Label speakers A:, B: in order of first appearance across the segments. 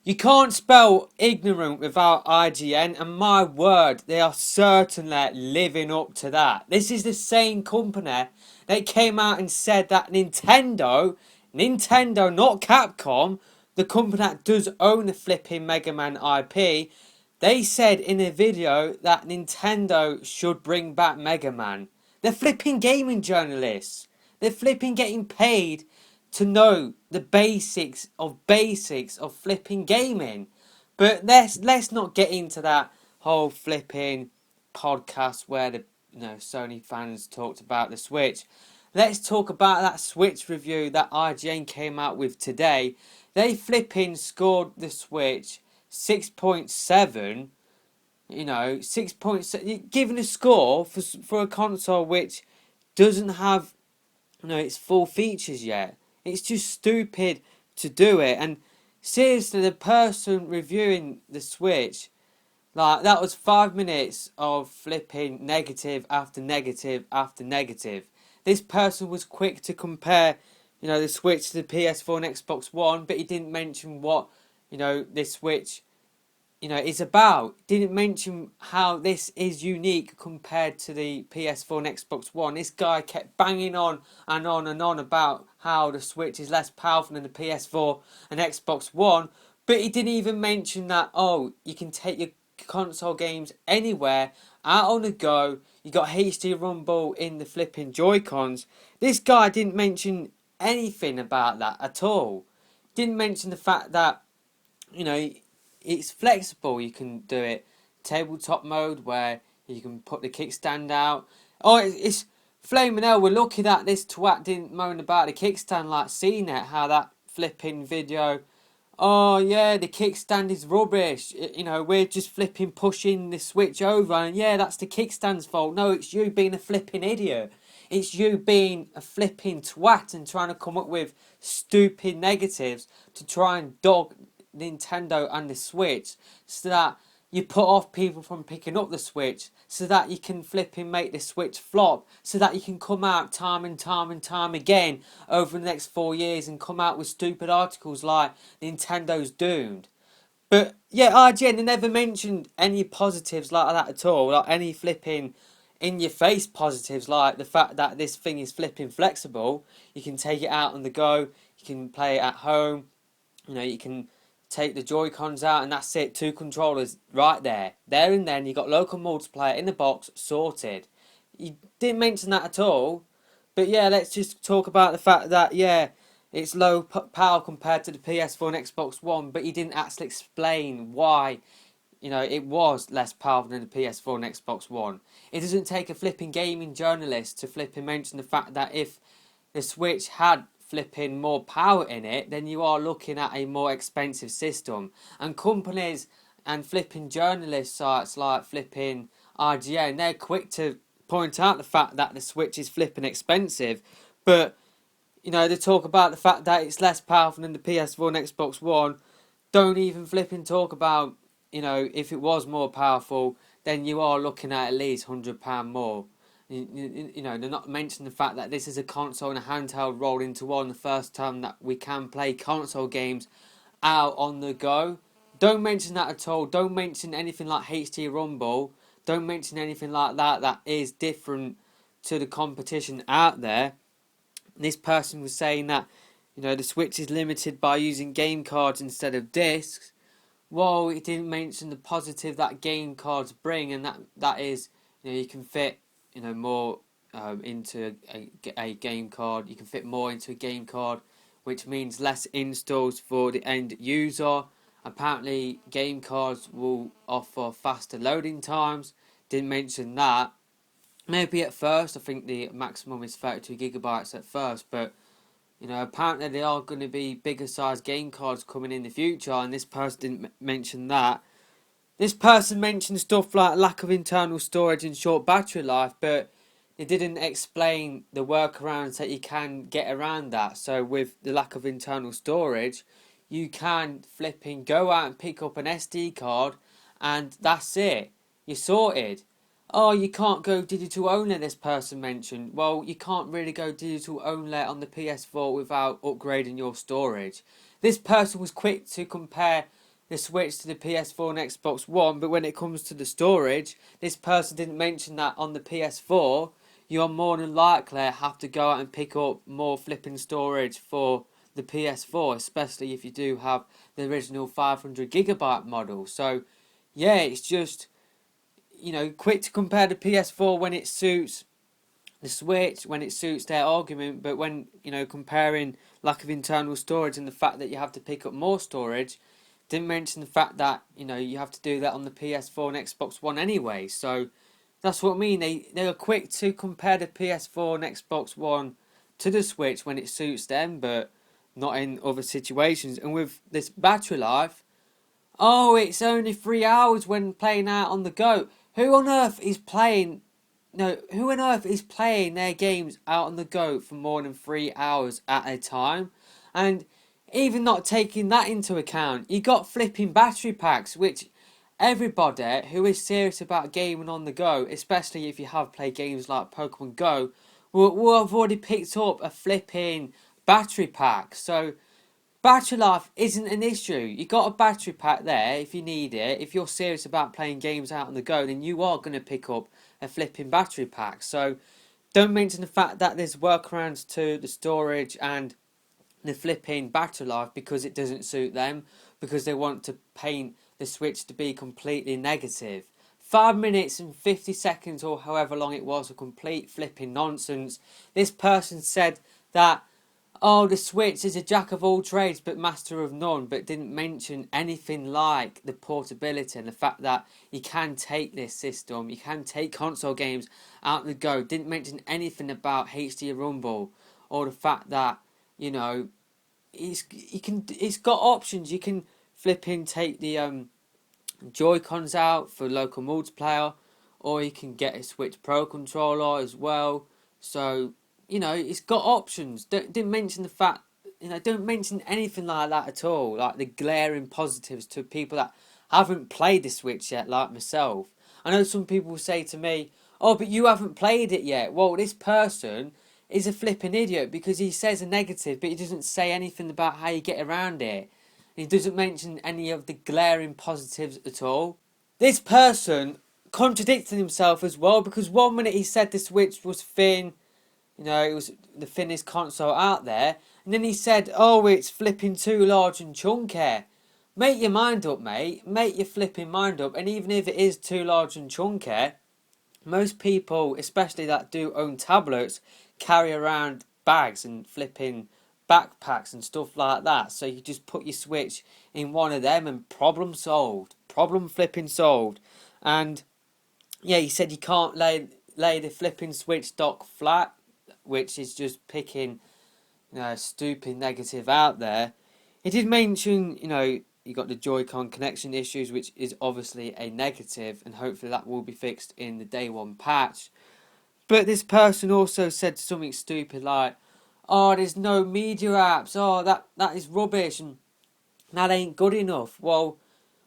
A: You can't spell ignorant without IGN, and my word, they are certainly living up to that. This is the same company that came out and said that Nintendo, not Capcom, the company that does own the flipping Mega Man IP, they said in a video that Nintendo should bring back Mega Man. They're flipping gaming journalists. They're flipping getting paid to know the basics of flipping gaming. But let's not get into that whole flipping podcast where the Sony fans talked about the Switch. Let's talk about that Switch review that IGN came out with today. They flipping scored the Switch 6.7. 6.7. Given a score for a console which doesn't have its full features yet. It's just stupid to do it. And seriously, the person reviewing the Switch, like, that was 5 minutes of flipping negative after negative after negative. This person was quick to compare, the Switch to the PS4 and Xbox One, but he didn't mention what, this Switch is about. Didn't mention how this is unique compared to the PS4 and Xbox One. This guy kept banging on and on and on about how the Switch is less powerful than the PS4 and Xbox One, but he didn't even mention that, you can take your console games anywhere, out on the go, you got HD Rumble in the flipping Joy-Cons. This guy didn't mention anything about that at all. Didn't mention the fact that, it's flexible. You can do it tabletop mode where you can put the kickstand out. It's flaming hell. We're lucky that this twat didn't moan about the kickstand like CNET, how that flipping video. Oh yeah, the kickstand is rubbish. We're just flipping pushing the Switch over, and yeah, that's the kickstand's fault. No, it's you being a flipping idiot. It's you being a flipping twat and trying to come up with stupid negatives to try and dog Nintendo and the Switch, so that you put off people from picking up the Switch, so that you can flipping make the Switch flop, so that you can come out time and time and time again over the next 4 years and come out with stupid articles like Nintendo's doomed. But yeah, IGN, they never mentioned any positives like that at all, like any flipping in your face positives, like the fact that this thing is flipping flexible. You can take it out on the go, you can play it at home, you can take the Joy-Cons out and that's it. 2 controllers right there. There and then you got local multiplayer in the box sorted. You didn't mention that at all. But yeah, let's just talk about the fact that, yeah, it's low power compared to the PS4 and Xbox One, but he didn't actually explain why, it was less powerful than the PS4 and Xbox One. It doesn't take a flipping gaming journalist to flipping mention the fact that if the Switch had flipping more power in it, then you are looking at a more expensive system. And companies and flipping journalist sites like flipping IGN, they're quick to point out the fact that the Switch is flipping expensive, but they talk about the fact that it's less powerful than the PS4 and Xbox One. Don't even flipping talk about, if it was more powerful, then you are looking at least £100 more. They're not mentioning the fact that this is a console and a handheld rolled into one, the first time that we can play console games out on the go. Don't mention that at all. Don't mention anything like HD Rumble. Don't mention anything like that is different to the competition out there. This person was saying that, the Switch is limited by using game cards instead of discs. Well, it didn't mention the positive that game cards bring, and that is, you can fit more into a game card. You can fit more into a game card, which means less installs for the end user. Apparently, game cards will offer faster loading times. Didn't mention that. Maybe at first, I think the maximum is 32 GB at first, but apparently there are going to be bigger size game cards coming in the future, and this person didn't mention that. This person mentioned stuff like lack of internal storage and short battery life, but they didn't explain the workarounds that you can get around that. So with the lack of internal storage, you can flipping go out and pick up an SD card, and that's it. You're sorted. Oh, you can't go digital only, this person mentioned. Well, you can't really go digital only on the PS4 without upgrading your storage. This person was quick to compare the Switch to the PS4 and Xbox One, but when it comes to the storage, this person didn't mention that on the PS4, you'll more than likely have to go out and pick up more flipping storage for the PS4, especially if you do have the original 500 GB model. So, yeah, it's just, quick to compare the PS4 when it suits the Switch, when it suits their argument, but when, comparing lack of internal storage and the fact that you have to pick up more storage, didn't mention the fact that, you have to do that on the PS4 and Xbox One anyway. So that's what I mean. They are quick to compare the PS4 and Xbox One to the Switch when it suits them, but not in other situations. And with this battery life, oh, it's only 3 hours when playing out on the go. Who on earth is playing? No, who on earth is playing their games out on the go for more than 3 hours at a time? And even not taking that into account, you got flipping battery packs, which everybody who is serious about gaming on the go, especially if you have played games like Pokemon Go, will have already picked up a flipping battery pack. So battery life isn't an issue. You got a battery pack there if you need it. If you're serious about playing games out on the go, then you are going to pick up a flipping battery pack. So don't mention the fact that there's workarounds to the storage and the flipping battery life because it doesn't suit them, because they want to paint the Switch to be completely negative. 5 minutes and 50 seconds or however long it was, a complete flipping nonsense. This person said that, oh, the Switch is a jack of all trades but master of none, but didn't mention anything like the portability and the fact that you can take this system, you can take console games out the go. Didn't mention anything about HD Rumble or the fact that, it's got options. You can flip in, take the Joy-Cons out for local multiplayer, or you can get a Switch Pro controller as well. So, it's got options. Didn't mention the fact, don't mention anything like that at all. Like the glaring positives to people that haven't played the Switch yet, like myself. I know some people say to me, oh, but you haven't played it yet. Well, this person is a flipping idiot because he says a negative, but he doesn't say anything about how you get around it. He doesn't mention any of the glaring positives at all. This person contradicted himself as well, because 1 minute he said the Switch was thin, it was the thinnest console out there, and then he said, oh, it's flipping too large and chunky. Make your mind up, mate. Make your flipping mind up. And even if it is too large and chunky, most people, especially that do own tablets, carry around bags and flipping backpacks and stuff like that. So you just put your Switch in one of them and problem solved. Problem flipping solved. And yeah, he said you can't lay the flipping Switch dock flat, which is just picking, stupid negative out there. He did mention, you got the Joy-Con connection issues, which is obviously a negative, and hopefully that will be fixed in the day one patch. But this person also said something stupid like, oh, there's no media apps, oh, that is rubbish, and that ain't good enough. Well,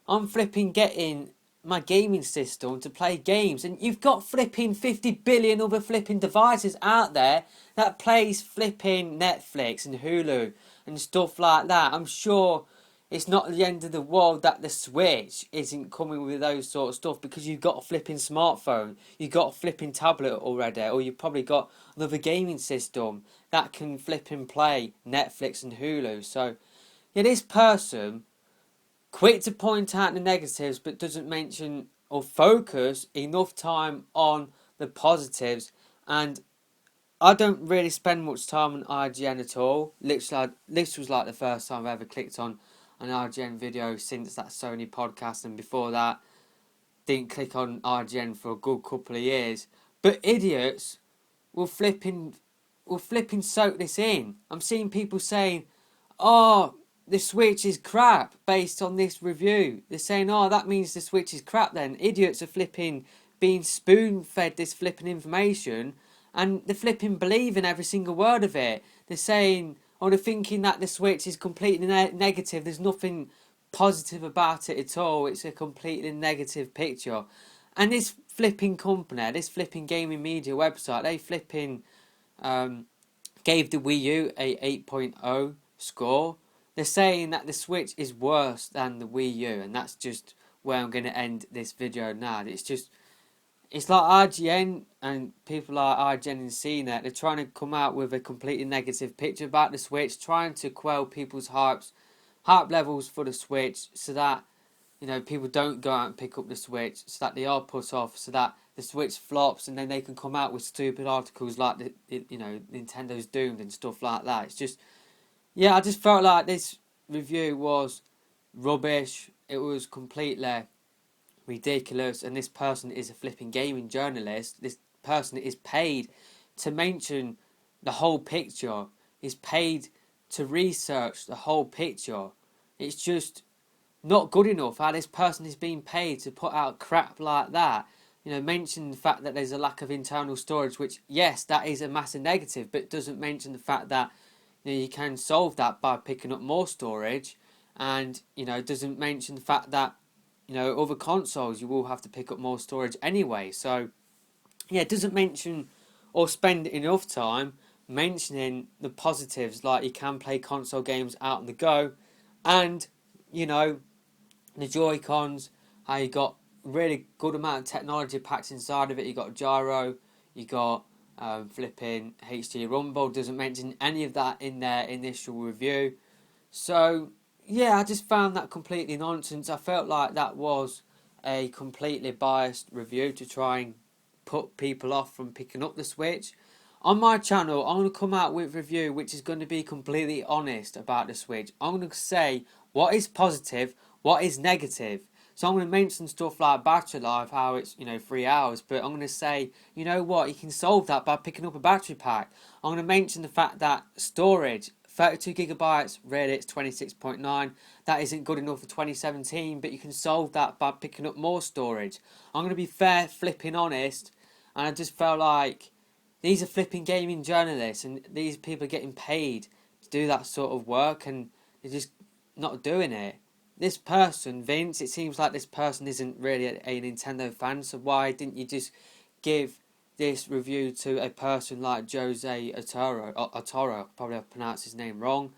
A: I'm flipping getting my gaming system to play games, and you've got flipping 50 billion other flipping devices out there that plays flipping Netflix and Hulu and stuff like that. I'm sure it's not the end of the world that the Switch isn't coming with those sort of stuff, because you've got a flipping smartphone, you've got a flipping tablet already, or you've probably got another gaming system that can flip and play Netflix and Hulu. So, yeah, this person, quick to point out the negatives, but doesn't mention or focus enough time on the positives. And I don't really spend much time on IGN at all. Literally, this was like the first time I've ever clicked on an IGN video since that Sony podcast, and before that, didn't click on IGN for a good couple of years. But idiots will flipping soak this in. I'm seeing people saying, oh, the Switch is crap based on this review. They're saying, oh, that means the Switch is crap then. Idiots are flipping being spoon-fed this flipping information, and they're flipping believing every single word of it. They're saying, or they're thinking that the Switch is completely negative. There's nothing positive about it at all. It's a completely negative picture. And this flipping company, this flipping gaming media website, they flipping gave the Wii U a 8.0 score, they're saying that the Switch is worse than the Wii U, and that's just where I'm going to end this video now. It's like IGN and people like IGN and CNET, they're trying to come out with a completely negative picture about the Switch, trying to quell people's hype levels for the Switch, so that, you know, people don't go out and pick up the Switch, so that they are put off, so that the Switch flops, and then they can come out with stupid articles like you know, Nintendo's doomed and stuff like that. It's just, yeah, I just felt like this review was rubbish. It was completely ridiculous, and this person is a flipping gaming journalist. This person is paid to mention the whole picture. Is paid to research the whole picture. It's just not good enough how this person is being paid to put out crap like that. You know, mention the fact that there's a lack of internal storage, which, yes, that is a massive negative, but doesn't mention the fact that, you know, you can solve that by picking up more storage, and, you know, doesn't mention the fact that, you know, other consoles you will have to pick up more storage anyway. So, yeah, it doesn't mention or spend enough time mentioning the positives, like you can play console games out on the go, and, you know, the Joy-Cons, how you got really good amount of technology packed inside of it. You got gyro, you got flipping HD rumble. Doesn't mention any of that in their initial review. So yeah, I just found that completely nonsense. I felt like that was a completely biased review to try and put people off from picking up the Switch. On my channel, I'm going to come out with a review which is going to be completely honest about the Switch. I'm going to say what is positive, what is negative. So I'm going to mention stuff like battery life, how it's, you know, 3 hours, but I'm going to say, you know what, you can solve that by picking up a battery pack. I'm going to mention the fact that storage, 32 gigabytes, really it's 26.9. That isn't good enough for 2017, but you can solve that by picking up more storage. I'm going to be fair, flipping honest, and I just felt like these are flipping gaming journalists, and these people are getting paid to do that sort of work, and they're just not doing it. This person, Vince, it seems like this person isn't really a Nintendo fan, so why didn't you just give this review to a person like Jose Otoro, probably I've pronounced his name wrong.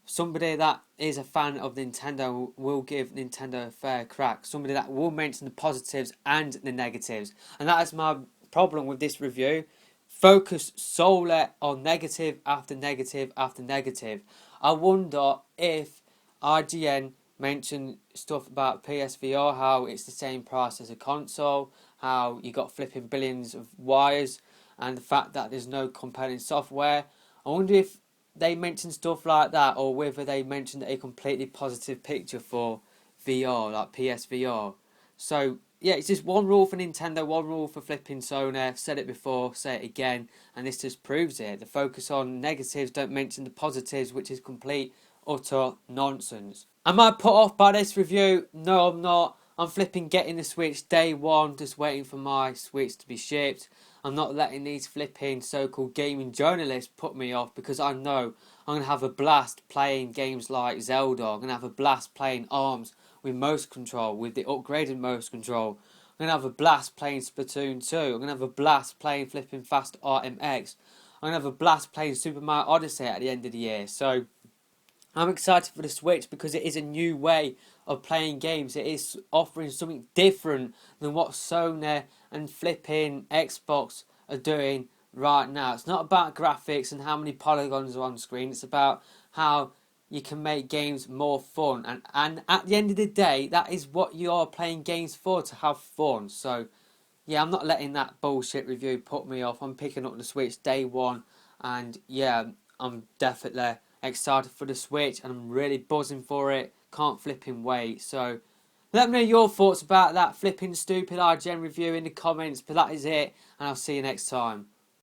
A: Somebody that is a fan of Nintendo will give Nintendo a fair crack. Somebody that will mention the positives and the negatives. And that is my problem with this review. Focus solely on negative after negative after negative. I wonder if IGN mentioned stuff about PSVR, how it's the same price as a console, how you got flipping billions of wires, and the fact that there's no compelling software. I wonder if they mentioned stuff like that, or whether they mentioned a completely positive picture for VR, like PSVR. So yeah, it's just one rule for Nintendo, one rule for flipping Sony. I've said it before, say it again, and this just proves it. The focus on negatives, don't mention the positives, which is complete, utter nonsense. Am I put off by this review? No, I'm not. I'm flipping getting the Switch day one, just waiting for my Switch to be shipped. I'm not letting these flipping so-called gaming journalists put me off, because I know I'm going to have a blast playing games like Zelda. I'm going to have a blast playing ARMS with mouse control, with the upgraded mouse control. I'm going to have a blast playing Splatoon 2. I'm going to have a blast playing flipping Fast RMX. I'm going to have a blast playing Super Mario Odyssey at the end of the year. So I'm excited for the Switch because it is a new way of playing games. It is offering something different than what Sony and flipping Xbox are doing right now. It's not about graphics and how many polygons are on screen. It's about how you can make games more fun. And at the end of the day, that is what you are playing games for, to have fun. So, yeah, I'm not letting that bullshit review put me off. I'm picking up the Switch day one. And, yeah, I'm definitely excited for the Switch, and I'm really buzzing for it. Can't flipping wait. So let me know your thoughts about that flipping stupid IGN review in the comments. But that is it, and I'll see you next time.